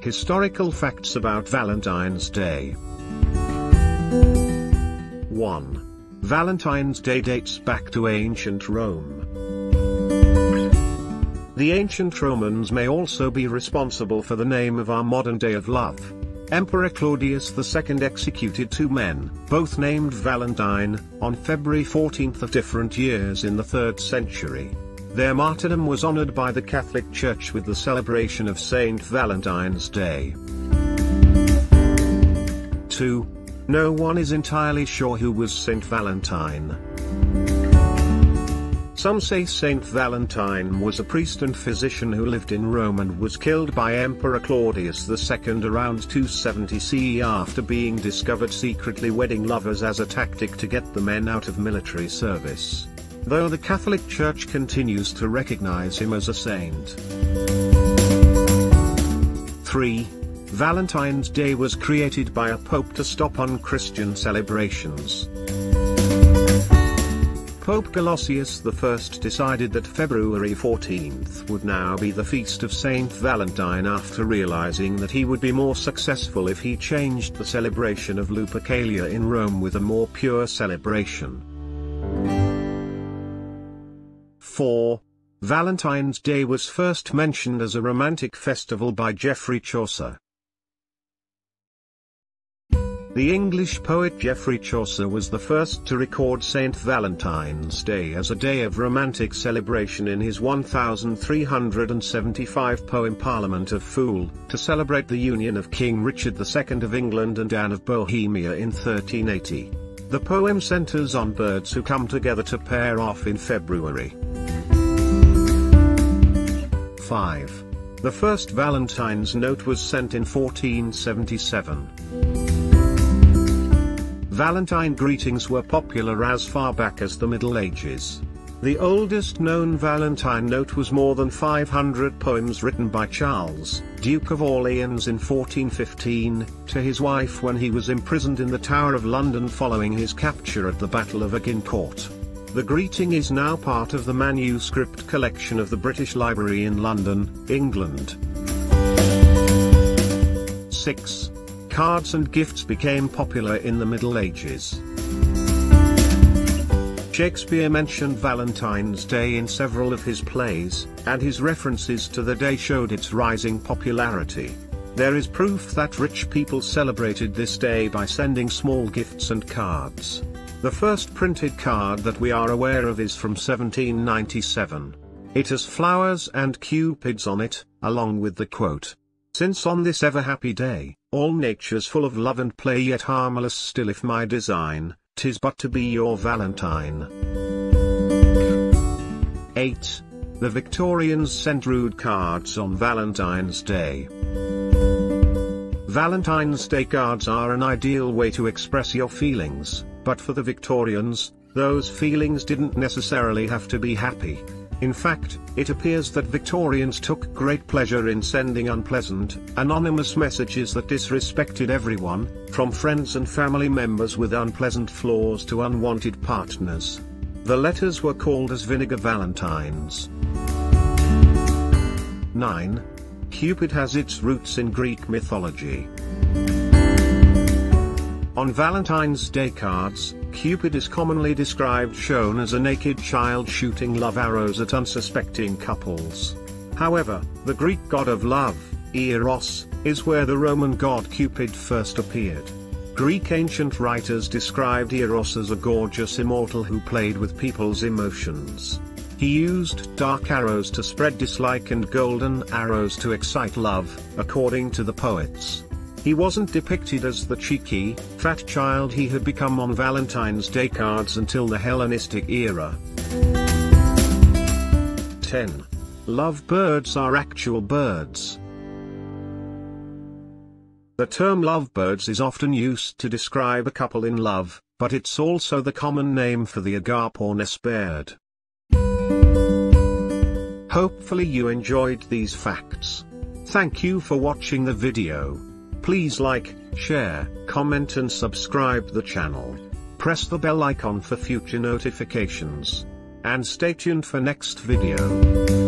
Historical facts about Valentine's Day. 1. Valentine's Day dates back to ancient Rome. The ancient Romans may also be responsible for the name of our modern day of love. Emperor Claudius II executed two men, both named Valentine, on February 14th of different years in the 3rd century. Their martyrdom was honored by the Catholic Church with the celebration of Saint Valentine's Day. 2. No one is entirely sure who was Saint Valentine. Some say Saint Valentine was a priest and physician who lived in Rome and was killed by Emperor Claudius II around 270 CE after being discovered secretly wedding lovers as a tactic to get the men out of military service, though the Catholic Church continues to recognize him as a saint. 3. Valentine's Day was created by a pope to stop unchristian celebrations. Pope Gelasius I decided that February 14th would now be the feast of Saint Valentine after realizing that he would be more successful if he changed the celebration of Lupercalia in Rome with a more pure celebration. 4. Valentine's Day was first mentioned as a romantic festival by Geoffrey Chaucer. The English poet Geoffrey Chaucer was the first to record St. Valentine's Day as a day of romantic celebration in his 1375 poem Parliament of Fool, to celebrate the union of King Richard II of England and Anne of Bohemia in 1380. The poem centers on birds who come together to pair off in February. 5. The first Valentine's note was sent in 1477. Valentine greetings were popular as far back as the Middle Ages. The oldest known Valentine note was more than 500 poems written by Charles, Duke of Orleans in 1415, to his wife when he was imprisoned in the Tower of London following his capture at the Battle of Agincourt. The greeting is now part of the manuscript collection of the British Library in London, England. 6. Cards and gifts became popular in the Middle Ages. Shakespeare mentioned Valentine's Day in several of his plays, and his references to the day showed its rising popularity. There is proof that rich people celebrated this day by sending small gifts and cards. The first printed card that we are aware of is from 1797. It has flowers and cupids on it, along with the quote, "Since on this ever happy day, all nature's full of love and play, yet harmless still if my design, 'tis but to be your Valentine." 8. The Victorians sent rude cards on Valentine's Day. Valentine's Day cards are an ideal way to express your feelings, but for the Victorians, those feelings didn't necessarily have to be happy. In fact, it appears that Victorians took great pleasure in sending unpleasant, anonymous messages that disrespected everyone, from friends and family members with unpleasant flaws to unwanted partners. The letters were called as Vinegar Valentines. 9. Cupid has its roots in Greek mythology. On Valentine's Day cards, Cupid is commonly described shown as a naked child shooting love arrows at unsuspecting couples. However, the Greek god of love, Eros, is where the Roman god Cupid first appeared. Greek ancient writers described Eros as a gorgeous immortal who played with people's emotions. He used dark arrows to spread dislike and golden arrows to excite love, according to the poets. He wasn't depicted as the cheeky, fat child he had become on Valentine's Day cards until the Hellenistic era. 10. Lovebirds are actual birds. The term lovebirds is often used to describe a couple in love, but it's also the common name for the agap or nest bird. Hopefully you enjoyed these facts. Thank you for watching the video. Please like, share, comment and subscribe the channel. Press the bell icon for future notifications. And stay tuned for next video.